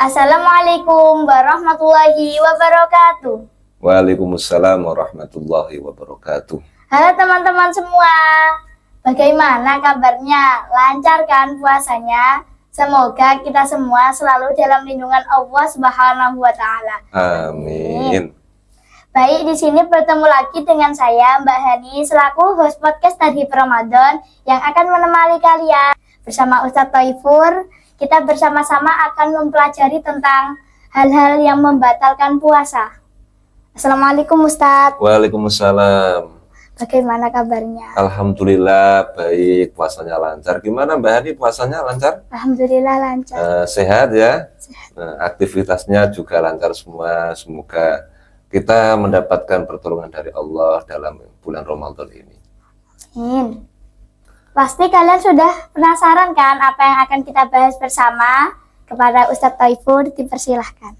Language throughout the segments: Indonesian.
Assalamualaikum warahmatullahi wabarakatuh. Waalaikumsalam warahmatullahi wabarakatuh. Halo teman-teman semua, bagaimana kabarnya? Lancar kan puasanya? Semoga kita semua selalu dalam lindungan Allah Subhanahu wa Ta'ala. Amin. Baik, di sini bertemu lagi dengan saya, Mbak Hani, selaku host podcast Tarhib Ramadan yang akan menemani kalian bersama Ustadz Thaifur. Kita bersama-sama akan mempelajari tentang hal-hal yang membatalkan puasa. Assalamualaikum Ustadz. Waalaikumsalam. Bagaimana kabarnya? Alhamdulillah baik, puasanya lancar. Gimana Mbak Hani, puasanya lancar? Alhamdulillah lancar. Sehat ya? Sehat. Aktivitasnya juga lancar semua. Semoga kita mendapatkan pertolongan dari Allah dalam bulan Ramadan ini. Amin. Pasti kalian sudah penasaran kan apa yang akan kita bahas bersama? Kepada Ustadz Thaifur dipersilahkan.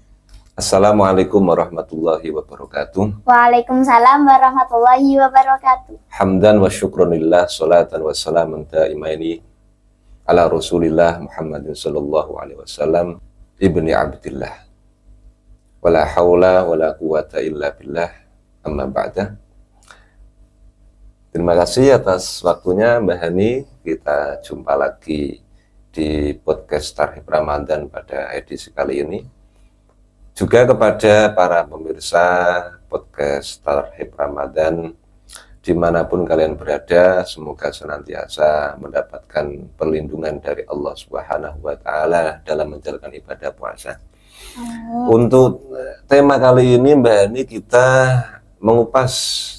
Assalamualaikum warahmatullahi wabarakatuh. Waalaikumsalam warahmatullahi wabarakatuh. Hamdan wa syukronillah, salatan wa salaman daimaini ala rasulillah Muhammadin sallallahu alaihi wasallam ibni abdillah. Wala hawla wala quwata illa billah, amma ba'da. Terima kasih atas waktunya Mbak Hani. Kita jumpa lagi di podcast Tarhib Ramadan pada edisi kali ini. Juga kepada para pemirsa podcast Tarhib Ramadan dimanapun kalian berada, semoga senantiasa mendapatkan perlindungan dari Allah Subhanahu wa Ta'ala dalam menjalankan ibadah puasa. Untuk tema kali ini Mbak Hani, kita mengupas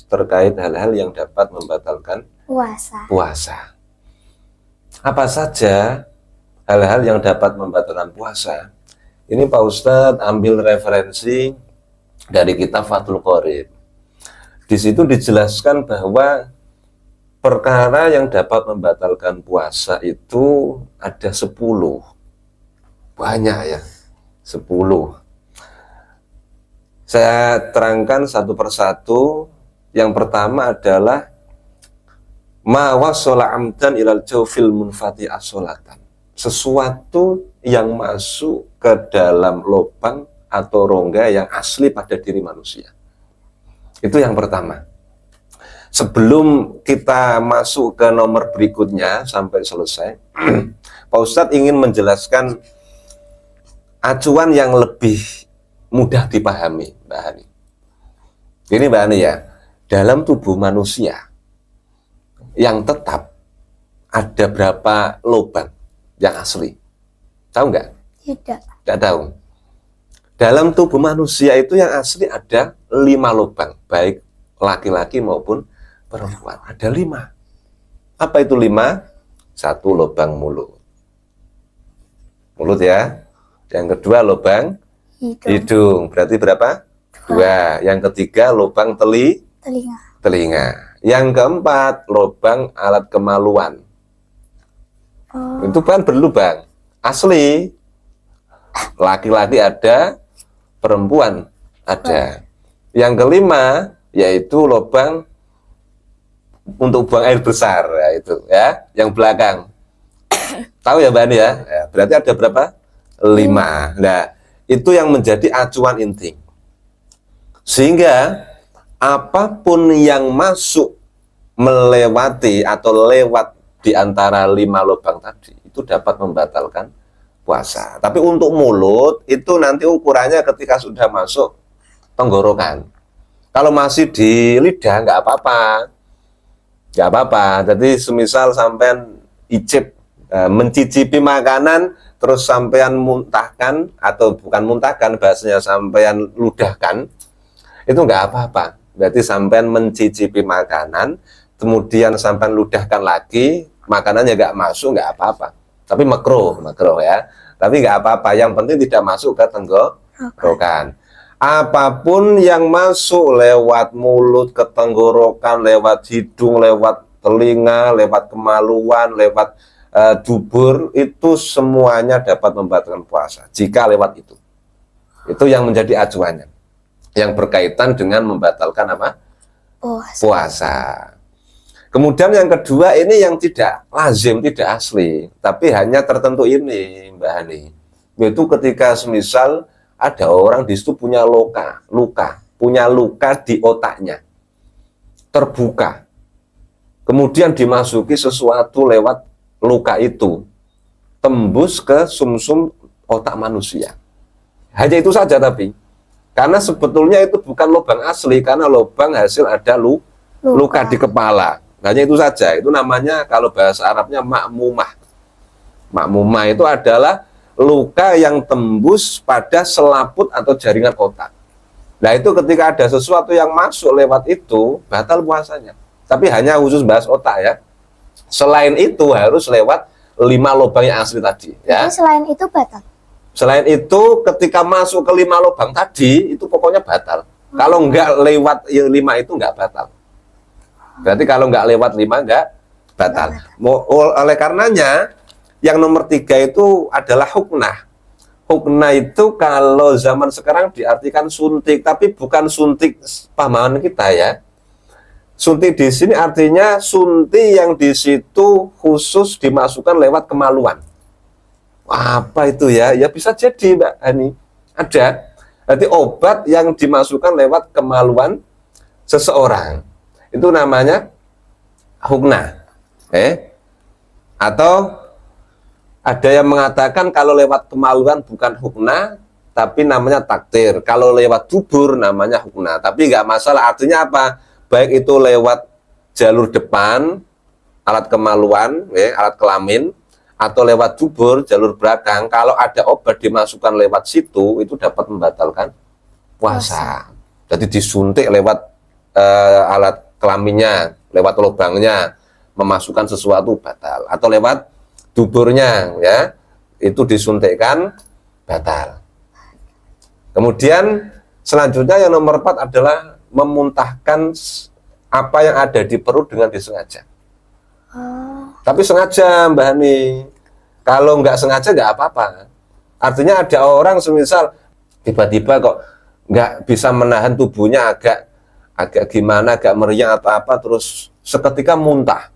terkait hal-hal yang dapat membatalkan puasa. Apa saja hal-hal yang dapat membatalkan puasa? Ini Pak Ustadz ambil referensi dari kitab Fathul Qorib. Di situ dijelaskan bahwa perkara yang dapat membatalkan puasa itu ada 10. Banyak ya, 10. Saya terangkan satu persatu. Yang pertama adalah ma wasala amdan ilal jawfil munfati as-sholatan. Sesuatu yang masuk ke dalam lubang atau rongga yang asli pada diri manusia. Itu yang pertama. Sebelum kita masuk ke nomor berikutnya sampai selesai, Pak Ustadz ingin menjelaskan acuan yang lebih mudah dipahami, Mbak Hani. Ini Mbak Hani ya, dalam tubuh manusia yang tetap ada berapa lubang yang asli? Tahu nggak? Tidak tahu. Dalam tubuh manusia itu yang asli ada 5 lubang, baik laki-laki maupun perempuan. Ada 5. Apa itu 5? 1 lubang mulut. Mulut ya. Yang kedua lubang hidung. Berarti berapa? 2. Yang ketiga lubang telinga. Yang keempat lubang alat kemaluan. Itu kan berlubang. Asli. Laki-laki ada, perempuan ada. Yang kelima yaitu lubang untuk buang air besar, ya itu ya, yang belakang. Tahu ya Mbak Ani ya? Berarti ada berapa? 5. Nah, itu yang menjadi acuan inti. Sehingga apapun yang masuk melewati atau lewat di antara 5 lubang tadi itu dapat membatalkan puasa. Tapi untuk mulut itu nanti ukurannya ketika sudah masuk tenggorokan. Kalau masih di lidah nggak apa-apa, nggak apa-apa. Jadi semisal sampean icip, mencicipi makanan, terus sampean muntahkan atau bukan muntahkan, bahasanya sampean ludahkan, itu nggak apa-apa. Berarti sampean mencicipi makanan, kemudian sampean ludahkan lagi, makanannya nggak masuk, nggak apa-apa. Tapi makruh ya. Tapi nggak apa-apa. Yang penting tidak masuk ke tenggorokan. Apapun yang masuk lewat mulut ke tenggorokan, lewat hidung, lewat telinga, lewat kemaluan, lewat dubur, itu semuanya dapat membatalkan puasa. Jika lewat itu yang menjadi acuannya. Yang berkaitan dengan membatalkan apa? Puasa. Kemudian yang kedua ini yang tidak lazim, tidak asli, tapi hanya tertentu ini, Mbak Hani. Yaitu ketika semisal ada orang di situ punya luka, punya luka di otaknya, terbuka. Kemudian dimasuki sesuatu lewat luka itu, tembus ke sumsum otak manusia. Hanya itu saja tapi. Karena sebetulnya itu bukan lubang asli, karena lubang hasil ada luka di kepala. Hanya itu saja. Itu namanya kalau bahasa Arabnya makmumah. Makmumah itu adalah luka yang tembus pada selaput atau jaringan otak. Nah itu ketika ada sesuatu yang masuk lewat itu, batal puasanya. Tapi hanya khusus bahas otak ya. Selain itu harus lewat 5 lubang yang asli tadi. Ya. Jadi selain itu batal? Selain itu ketika masuk ke 5 lubang tadi, itu pokoknya batal. Kalau enggak lewat 5 itu enggak batal. Berarti kalau enggak lewat 5 enggak batal. Oleh karenanya, yang nomor 3 itu adalah huknah. Huknah itu kalau zaman sekarang diartikan suntik, tapi bukan suntik pemahaman kita ya. Suntik di sini artinya suntik yang di situ khusus dimasukkan lewat kemaluan. Apa itu ya? Ya bisa jadi Mbak Hani. Ada. Berarti obat yang dimasukkan lewat kemaluan seseorang. Itu namanya huknah. Atau ada yang mengatakan kalau lewat kemaluan bukan huknah, tapi namanya takdir. Kalau lewat dubur namanya huknah. Tapi nggak masalah, artinya apa? Baik itu lewat jalur depan, alat kemaluan, alat kelamin, atau lewat dubur, jalur belakang. Kalau ada obat dimasukkan lewat situ, itu dapat membatalkan puasa. Jadi disuntik lewat alat kelaminnya, lewat lubangnya, memasukkan sesuatu batal. Atau lewat duburnya ya, itu disuntikkan batal. Kemudian selanjutnya yang nomor 4 adalah memuntahkan apa yang ada di perut dengan disengaja. Tapi sengaja Mbak Hani. Kalau nggak sengaja nggak apa-apa. Artinya ada orang semisal tiba-tiba kok nggak bisa menahan tubuhnya, agak gimana, agak meriang atau apa, terus seketika muntah.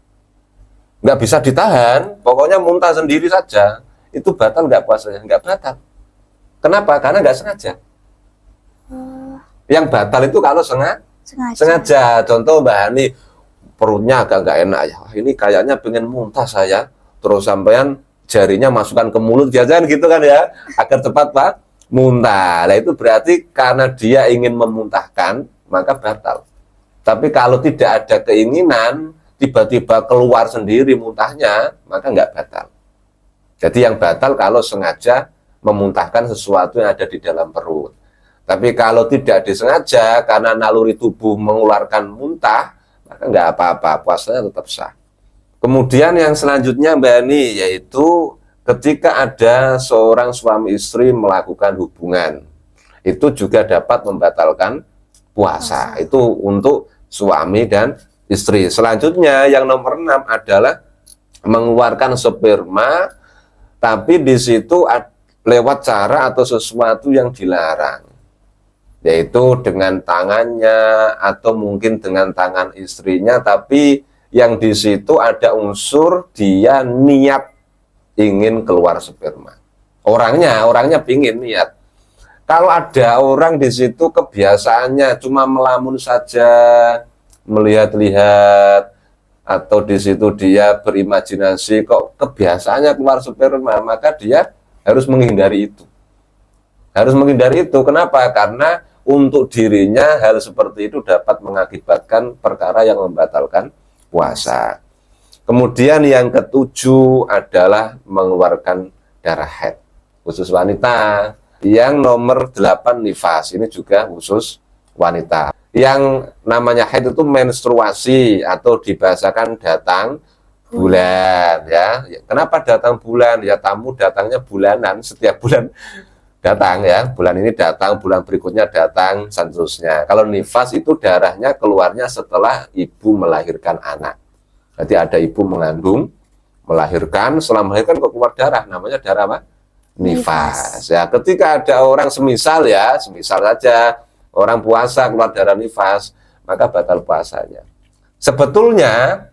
Nggak bisa ditahan, pokoknya muntah sendiri saja, itu batal nggak puasanya? Nggak batal. Kenapa? Karena nggak sengaja. Yang batal itu kalau sengaja. Contoh Mbak Hani, perutnya agak nggak enak ya, ini kayaknya pengen muntah saya, terus sampean jarinya masukkan ke mulut, biasanya gitu kan ya, agar cepat Pak muntah. Nah itu berarti karena dia ingin memuntahkan, maka batal. Tapi kalau tidak ada keinginan, tiba-tiba keluar sendiri muntahnya, maka nggak batal. Jadi yang batal kalau sengaja memuntahkan sesuatu yang ada di dalam perut. Tapi kalau tidak disengaja, karena naluri tubuh mengeluarkan muntah, maka nggak apa-apa, puasanya tetap sah. Kemudian yang selanjutnya Mbak Ani, yaitu ketika ada seorang suami istri melakukan hubungan, itu juga dapat membatalkan puasa. Itu untuk suami dan istri. Selanjutnya yang nomor 6 adalah mengeluarkan sperma, tapi di situ lewat cara atau sesuatu yang dilarang, yaitu dengan tangannya atau mungkin dengan tangan istrinya, tapi yang di situ ada unsur dia niat ingin keluar sperma. Orangnya pingin niat. Kalau ada orang di situ kebiasaannya cuma melamun saja, melihat-lihat, atau di situ dia berimajinasi kok kebiasaannya keluar sperma, maka dia harus menghindari itu. Harus menghindari itu. Kenapa? Karena untuk dirinya hal seperti itu dapat mengakibatkan perkara yang membatalkan puasa. Kemudian yang ketujuh adalah mengeluarkan darah haid khusus wanita. Yang nomor 8 nifas, ini juga khusus wanita. Yang namanya haid itu menstruasi atau dibahasakan datang bulan ya. Kenapa datang bulan? Ya tamu datangnya bulanan, setiap bulan datang ya. Bulan ini datang, bulan berikutnya datang, seterusnya. Kalau nifas itu darahnya keluarnya setelah ibu melahirkan anak. Jadi ada ibu mengandung, melahirkan, setelah melahirkan kok keluar darah, namanya darah apa? Nifas. Ya, ketika ada orang semisal saja orang puasa keluar darah nifas, maka batal puasanya. Sebetulnya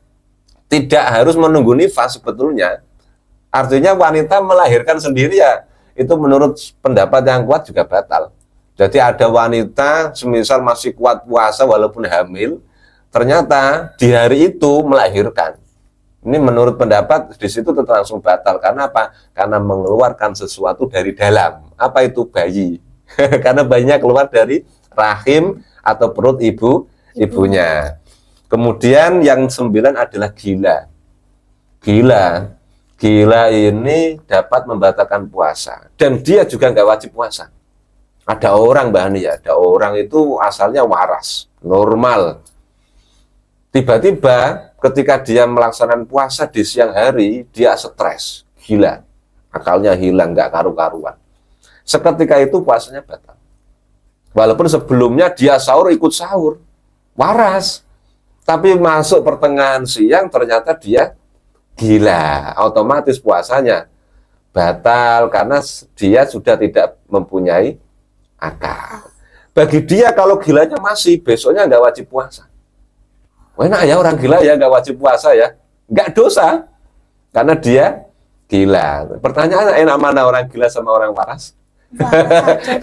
tidak harus menunggu nifas sebetulnya. Artinya wanita melahirkan sendiri ya, itu menurut pendapat yang kuat juga batal. Jadi ada wanita semisal masih kuat puasa walaupun hamil, ternyata di hari itu melahirkan. Ini menurut pendapat di situ tetap langsung batal. Karena apa? Karena mengeluarkan sesuatu dari dalam. Apa itu bayi? Karena bayinya keluar dari rahim atau perut ibunya. Kemudian yang 9 adalah gila. Gila ini dapat membatalkan puasa. Dan dia juga nggak wajib puasa. Ada orang Mbak Hani ya, ada orang itu asalnya waras, normal. Tiba-tiba ketika dia melaksanakan puasa di siang hari, dia stres, gila. Akalnya hilang, nggak karu-karuan. Seketika itu puasanya batal. Walaupun sebelumnya dia sahur ikut sahur, waras. Tapi masuk pertengahan siang ternyata dia gila. Otomatis puasanya batal karena dia sudah tidak mempunyai akal. Bagi dia kalau gilanya masih, besoknya nggak wajib puasa. Enak ya orang gila ya nggak wajib puasa ya, nggak dosa karena dia gila. Pertanyaannya enak mana orang gila sama orang waras?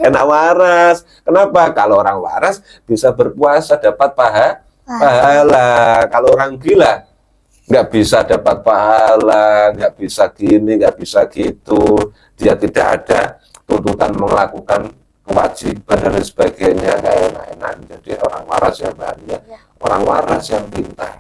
Enak waras. Kenapa? Kalau orang waras bisa berpuasa dapat pahala. Kalau orang gila nggak bisa dapat pahala, nggak bisa gini, nggak bisa gitu. Dia tidak ada tuntutan melakukan kewajiban dan sebagainya, nggak enak-enak. Jadi orang waras ya Mbak ya. Orang waras yang pintar,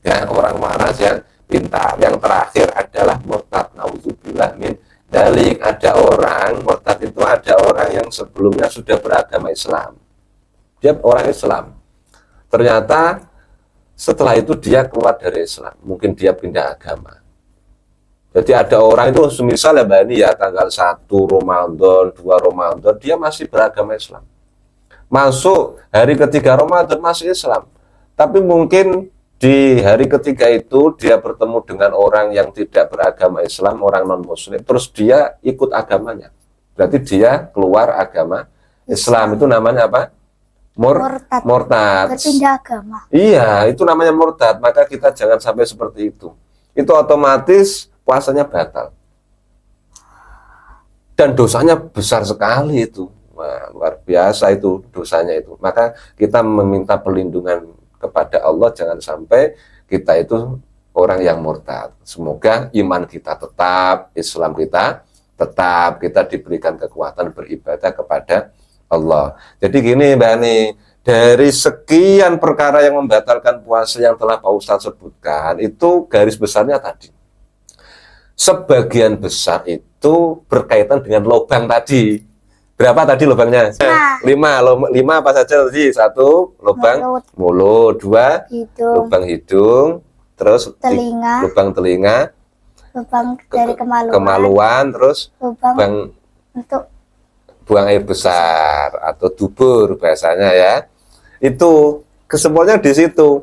ya orang waras yang pintar. Yang terakhir adalah murtad. Nauzubillah min dzalik. Ada orang murtad itu ada orang yang sebelumnya sudah beragama Islam. Dia orang Islam. Ternyata setelah itu dia keluar dari Islam. Mungkin dia pindah agama. Jadi ada orang itu semisal ya Mbak ini ya tanggal 1 Ramadan, 2 Ramadan dia masih beragama Islam. Masuk hari ketiga Ramadan masih Islam. Tapi mungkin di hari ketiga itu dia bertemu dengan orang yang tidak beragama Islam, orang non-muslim, terus dia ikut agamanya. Berarti dia keluar agama Islam. Itu namanya apa? Murtad. Berpindah agama. Iya, itu namanya murtad. Maka kita jangan sampai seperti itu. Itu otomatis puasanya batal. Dan dosanya besar sekali itu. Wah, luar biasa itu dosanya itu. Maka kita meminta perlindungan kepada Allah jangan sampai kita itu orang yang murtad. Semoga iman kita tetap, Islam kita tetap, kita diberikan kekuatan beribadah kepada Allah. Jadi gini Mbak Ani, dari sekian perkara yang membatalkan puasa yang telah Pak Ustadz sebutkan, itu garis besarnya tadi. Sebagian besar itu berkaitan dengan lubang tadi. Berapa tadi lubangnya? 5 apa saja tadi? 1 lubang mulut, 2 lubang hidung, terus lubang telinga, lubang dari kemaluan, terus lubang untuk buang air besar atau dubur bahasanya ya. Itu kesemuanya di situ.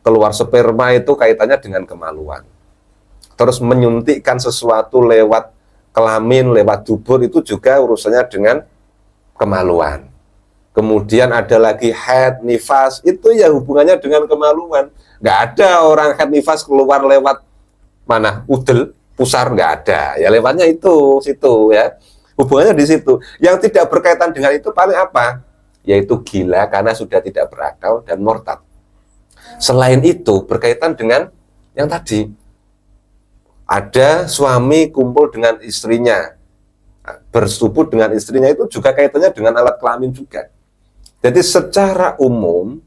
Keluar sperma itu kaitannya dengan kemaluan. Terus menyuntikkan sesuatu lewat kelamin, lewat dubur itu juga urusannya dengan kemaluan. Kemudian ada lagi haid, nifas, itu ya hubungannya dengan kemaluan. Nggak ada orang haid, nifas keluar lewat mana? Udel, pusar, nggak ada. Ya lewatnya itu, situ ya. Hubungannya di situ. Yang tidak berkaitan dengan itu paling apa? Yaitu gila karena sudah tidak berakal dan murtad. Selain itu berkaitan dengan yang tadi. Ada suami kumpul dengan istrinya, bersetubuh dengan istrinya itu juga kaitannya dengan alat kelamin juga. Jadi secara umum,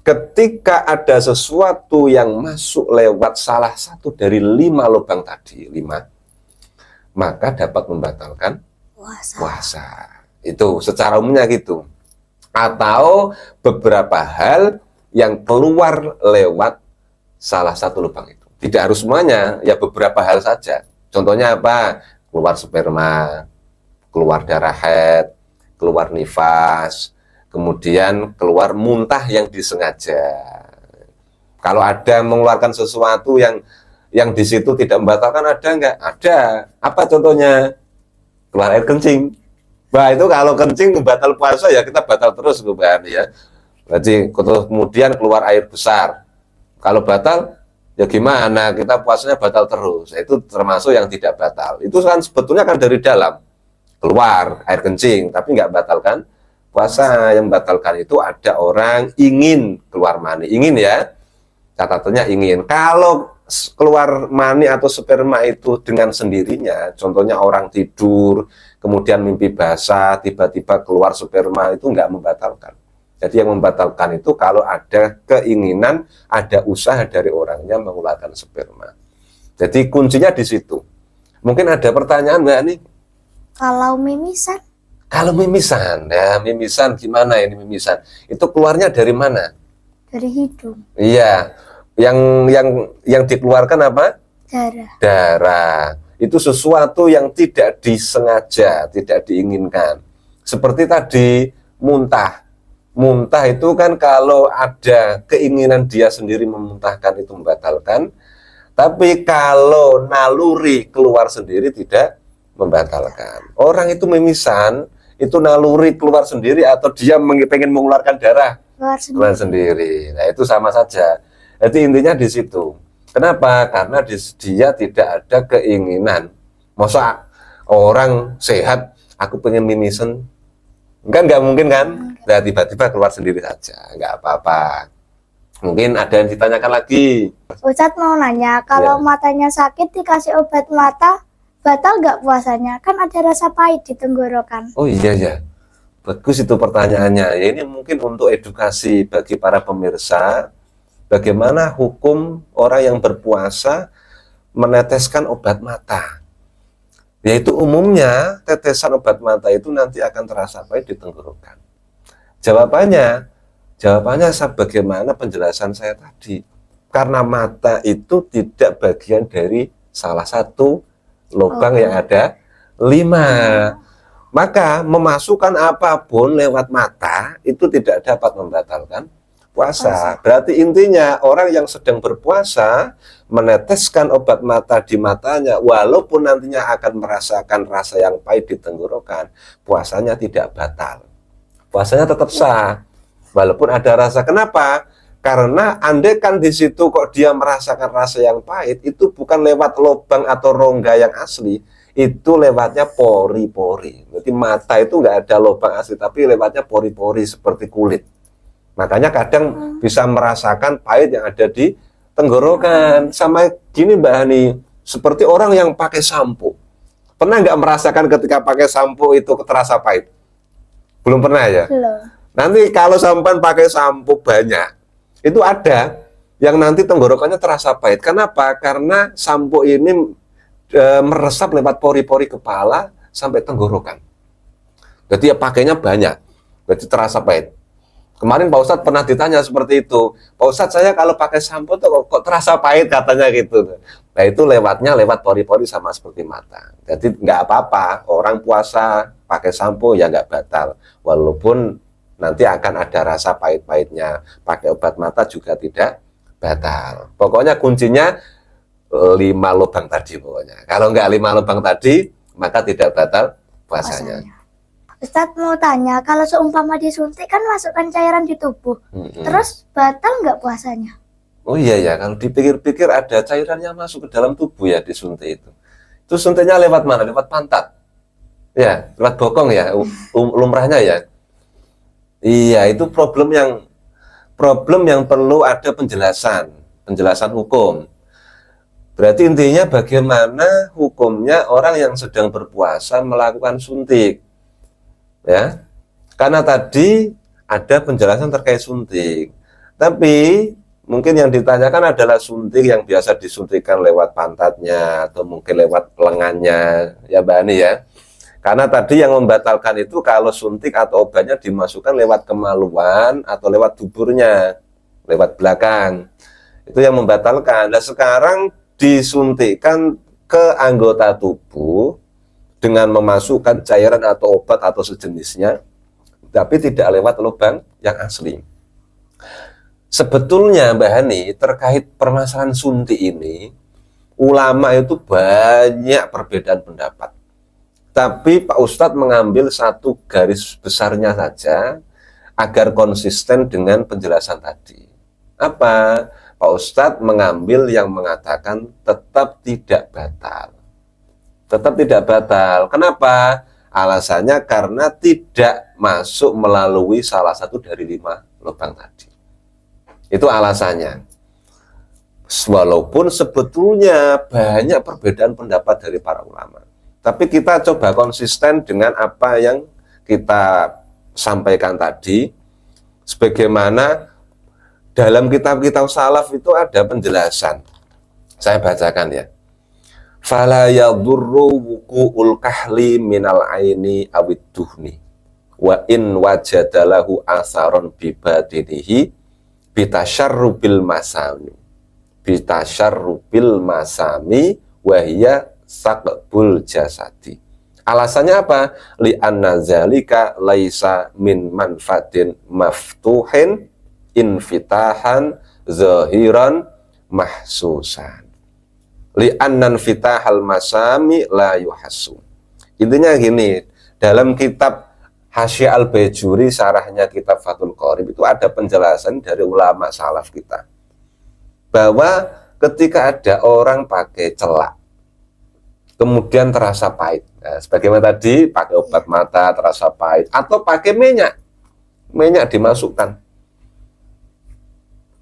ketika ada sesuatu yang masuk lewat salah satu dari 5 lubang tadi, 5, maka dapat membatalkan puasa. Itu secara umumnya gitu. Atau beberapa hal yang keluar lewat salah satu lubang itu. Tidak harus semuanya, ya beberapa hal saja. Contohnya apa? Keluar sperma, keluar darah haid, keluar nifas, kemudian keluar muntah yang disengaja. Kalau ada mengeluarkan sesuatu yang di situ tidak membatalkan, ada enggak? Ada. Apa contohnya? Keluar air kencing. Bah itu kalau kencing batal puasa ya kita batal terus ya. Berarti kemudian keluar air besar. Kalau batal Ya gimana, kita puasanya batal terus. Itu termasuk yang tidak batal. Itu kan sebetulnya kan dari dalam, keluar air kencing, tapi nggak batalkan puasa. Yang batalkan itu ada orang ingin keluar mani. Ingin ya, catatannya ingin. Kalau keluar mani atau sperma itu dengan sendirinya, contohnya orang tidur, kemudian mimpi basah, tiba-tiba keluar sperma, itu nggak membatalkan. Jadi yang membatalkan itu kalau ada keinginan, ada usaha dari orangnya mengeluarkan sperma. Jadi kuncinya di situ. Mungkin ada pertanyaan Mbak Ani? Kalau mimisan? Kalau mimisan, ya mimisan gimana ini mimisan? Itu keluarnya dari mana? Dari hidung. Iya, yang dikeluarkan apa? Darah. Darah. Itu sesuatu yang tidak disengaja, tidak diinginkan. Seperti tadi muntah. Muntah itu kan kalau ada keinginan dia sendiri memuntahkan itu membatalkan. Tapi kalau naluri keluar sendiri tidak membatalkan. Orang itu mimisan, itu naluri keluar sendiri atau dia pengen mengeluarkan darah? Keluar sendiri. Nah itu sama saja. Jadi intinya di situ. Kenapa? Karena dia tidak ada keinginan. Masa orang sehat, aku pengen mimisan? Nggak mungkin kan? Nah, tiba-tiba keluar sendiri saja, nggak apa-apa. Mungkin ada yang ditanyakan lagi. Ustadz mau nanya, kalau matanya sakit dikasih obat mata, batal nggak puasanya? Kan ada rasa pahit di tenggorokan. Oh iya, bagus itu pertanyaannya. Ya, ini mungkin untuk edukasi bagi para pemirsa, bagaimana hukum orang yang berpuasa meneteskan obat mata. Yaitu umumnya tetesan obat mata itu nanti akan terasa pahit di tenggorokan. Jawabannya sebagaimana penjelasan saya tadi. Karena mata itu tidak bagian dari salah satu lubang yang ada 5. Maka memasukkan apapun lewat mata itu tidak dapat membatalkan puasa. Berarti intinya orang yang sedang berpuasa meneteskan obat mata di matanya, walaupun nantinya akan merasakan rasa yang pahit di tenggorokan, puasanya tidak batal. Puasanya tetap sah, walaupun ada rasa. Kenapa? Karena andaikan di situ kok dia merasakan rasa yang pahit, itu bukan lewat lubang atau rongga yang asli, itu lewatnya pori-pori. Berarti mata itu nggak ada lubang asli, tapi lewatnya pori-pori seperti kulit. Makanya kadang bisa merasakan pahit yang ada di tenggorokan. Sama gini Mbak Hani, seperti orang yang pakai sampo. Pernah nggak merasakan ketika pakai sampo itu terasa pahit? Belum pernah ya? Belum. Nanti kalau sampan pakai sampo banyak, itu ada yang nanti tenggorokannya terasa pahit. Kenapa? Karena sampo ini meresap lewat pori-pori kepala sampai tenggorokan. Jadi ya pakainya banyak, jadi terasa pahit. Kemarin Pak Ustadz pernah ditanya seperti itu. Pak Ustadz, saya kalau pakai sampo tuh kok terasa pahit katanya gitu. Nah itu lewatnya lewat pori-pori sama seperti mata. Jadi nggak apa-apa, orang puasa pakai sampo ya nggak batal. Walaupun nanti akan ada rasa pahit-pahitnya. Pakai obat mata juga tidak batal. Pokoknya kuncinya 5 lubang tadi pokoknya. Kalau nggak 5 lubang tadi, maka tidak batal puasanya. Ustadz mau tanya, kalau seumpama disuntik kan masukkan cairan di tubuh, terus batal nggak puasanya? Oh iya ya, kalau dipikir-pikir ada cairan yang masuk ke dalam tubuh ya disuntik itu. Itu suntiknya lewat mana? Lewat pantat. Ya, lewat bokong ya, lumrahnya ya. Iya, itu problem yang perlu ada penjelasan hukum. Berarti intinya bagaimana hukumnya orang yang sedang berpuasa melakukan suntik. Ya, karena tadi ada penjelasan terkait suntik, tapi mungkin yang ditanyakan adalah suntik yang biasa disuntikkan lewat pantatnya atau mungkin lewat lengannya, ya Mbak Ani ya. Karena tadi yang membatalkan itu kalau suntik atau obatnya dimasukkan lewat kemaluan atau lewat duburnya, lewat belakang, itu yang membatalkan. Dan sekarang disuntikkan ke anggota tubuh dengan memasukkan cairan atau obat atau sejenisnya, tapi tidak lewat lubang yang asli. Sebetulnya Mbak Hani, terkait permasalahan suntik ini, ulama itu banyak perbedaan pendapat. Tapi Pak Ustadz mengambil satu garis besarnya saja, agar konsisten dengan penjelasan tadi. Apa? Pak Pak Ustadz mengambil yang mengatakan tetap tidak batal. Tetap tidak batal. Kenapa? Alasannya karena tidak masuk melalui salah satu dari 5 lubang tadi. Itu alasannya. Walaupun sebetulnya banyak perbedaan pendapat dari para ulama. Tapi kita coba konsisten dengan apa yang kita sampaikan tadi. Sebagaimana dalam kitab-kitab salaf itu ada penjelasan. Saya bacakan ya. Fala yadurru wuqu'ul kahli minal aini awid duhni wa in wajadalahu asaron bibatinihi bitasyarrubil masami wahya saqbul jasadi. Alasannya apa? Li anna zalika laisa min manfatin maftuhin infitahan zahiran mahsusan. Li annan fitahal masami la yuhassu. Intinya gini, dalam kitab Hasyi al-Bajuri, syarahnya kitab Fathul Qorib, itu ada penjelasan dari ulama salaf kita bahwa ketika ada orang pakai celak kemudian terasa pahit, nah, sebagaimana tadi pakai obat mata terasa pahit, atau pakai minyak dimasukkan,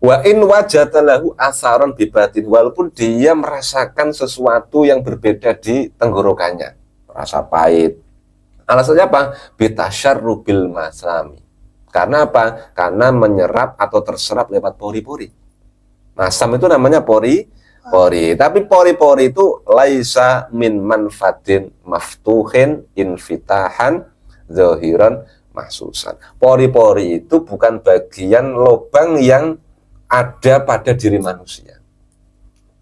wa in wajadalahu asaron bibatin, walaupun dia merasakan sesuatu yang berbeda di tenggorokannya, rasa pahit. Alasannya apa? Bitasyarrubil masami. Karena apa? Karena menyerap atau terserap lewat pori-pori. Masam itu namanya pori-pori. Tapi pori-pori itu laisa min manfatin maftuhin infitahan zahiran mahsusan. Pori-pori itu bukan bagian lubang yang ada pada diri manusia.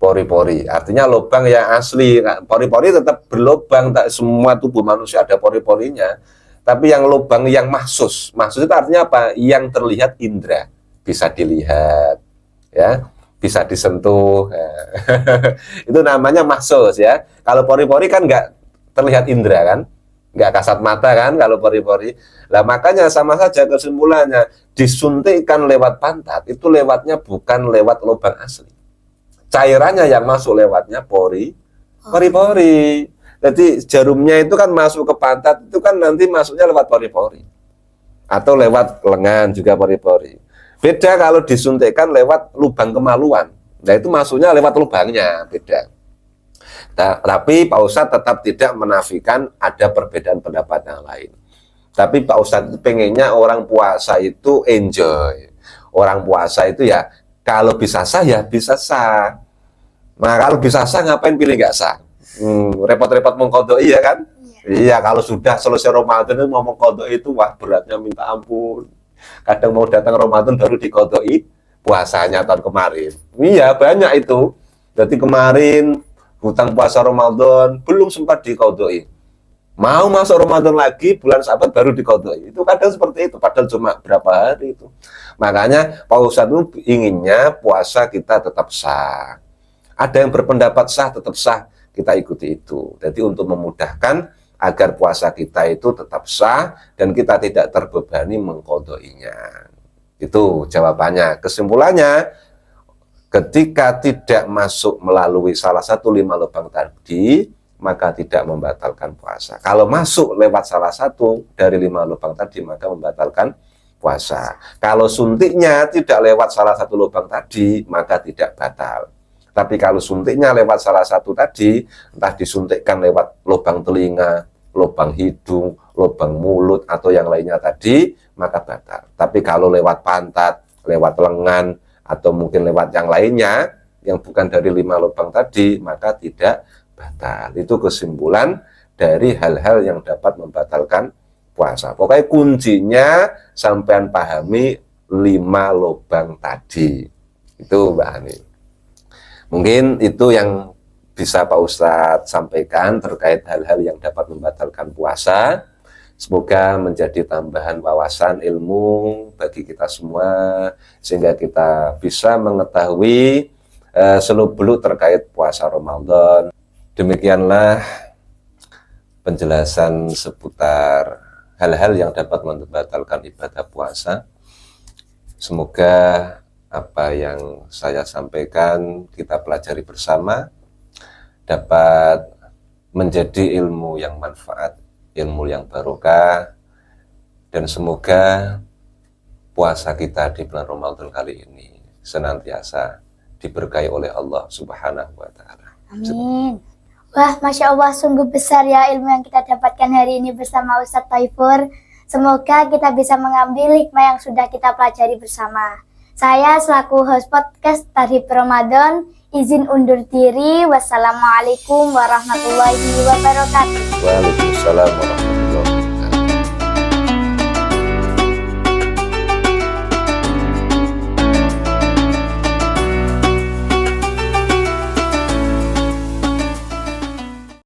Pori-pori artinya lubang yang asli. Pori-pori tetap berlubang, tak semua tubuh manusia ada pori-porinya. Tapi yang lubang yang mahsus itu artinya apa? Yang terlihat indera, bisa dilihat, ya, bisa disentuh. Itu namanya mahsus ya. Kalau pori-pori kan nggak terlihat indera kan, nggak kasat mata kan kalau pori-pori. Lah makanya sama saja kesimpulannya, disuntikkan lewat pantat itu lewatnya bukan lewat lubang asli. Cairannya yang masuk lewatnya pori-pori. Jadi jarumnya itu kan masuk ke pantat, itu kan nanti masuknya lewat pori-pori. Atau lewat lengan juga pori-pori. Beda kalau disuntikkan lewat lubang kemaluan. Nah itu masuknya lewat lubangnya, beda. Tapi Pak Ustadz tetap tidak menafikan ada perbedaan pendapat yang lain. Tapi Pak Ustadz pengennya orang puasa itu enjoy. Orang puasa itu ya kalau bisa sah ya bisa sah. Nah kalau bisa sah ngapain pilih nggak sah? Repot-repot mengkodok iya kan? Iya kalau sudah selesai Ramadan itu mau mengkodok itu wah beratnya minta ampun. Kadang mau datang Ramadan baru dikodoi puasanya tahun kemarin. Iya banyak itu. Jadi kemarin hutang puasa Ramadan belum sempat dikodoi. Mau masuk Ramadan lagi bulan Sabat baru dikodoi. Itu kadang seperti itu. Padahal cuma berapa hari itu. Makanya Pak Ustadz itu inginnya puasa kita tetap sah. Ada yang berpendapat sah tetap sah, kita ikuti itu. Jadi untuk memudahkan agar puasa kita itu tetap sah dan kita tidak terbebani mengkodoinya. Itu jawabannya. Kesimpulannya, ketika tidak masuk melalui salah satu 5 lubang tadi, maka tidak membatalkan puasa. Kalau masuk lewat salah satu dari 5 lubang tadi, maka membatalkan puasa. Kalau suntiknya tidak lewat salah satu lubang tadi, maka tidak batal. Tapi kalau suntiknya lewat salah satu tadi, entah disuntikkan lewat lubang telinga, lubang hidung, lubang mulut, atau yang lainnya tadi, maka batal. Tapi kalau lewat pantat, lewat lengan, atau mungkin lewat yang lainnya, yang bukan dari 5 lubang tadi, maka tidak batal. Itu kesimpulan dari hal-hal yang dapat membatalkan puasa. Pokoknya kuncinya sampean pahami 5 lubang tadi. Itu Mbak Ani. Mungkin itu yang bisa Pak Ustadz sampaikan terkait hal-hal yang dapat membatalkan puasa. Semoga menjadi tambahan wawasan ilmu bagi kita semua, sehingga kita bisa mengetahui seluk-beluk terkait puasa Ramadan. Demikianlah penjelasan seputar hal-hal yang dapat membatalkan ibadah puasa. Semoga apa yang saya sampaikan kita pelajari bersama dapat menjadi ilmu yang manfaat, ilmu yang barokah, dan semoga puasa kita di bulan Ramadan kali ini senantiasa diberkahi oleh Allah Subhanahu wa Ta'ala. Amin. Wah, Masya Allah, sungguh besar ya ilmu yang kita dapatkan hari ini bersama Ustadz Thaifur. Semoga kita bisa mengambil hikmah yang sudah kita pelajari bersama. Saya selaku host podcast Tadhib Ramadan, izin undur diri. Wassalamualaikum warahmatullahi wabarakatuh. Waalaikumsalam warahmatullahi wabarakatuh.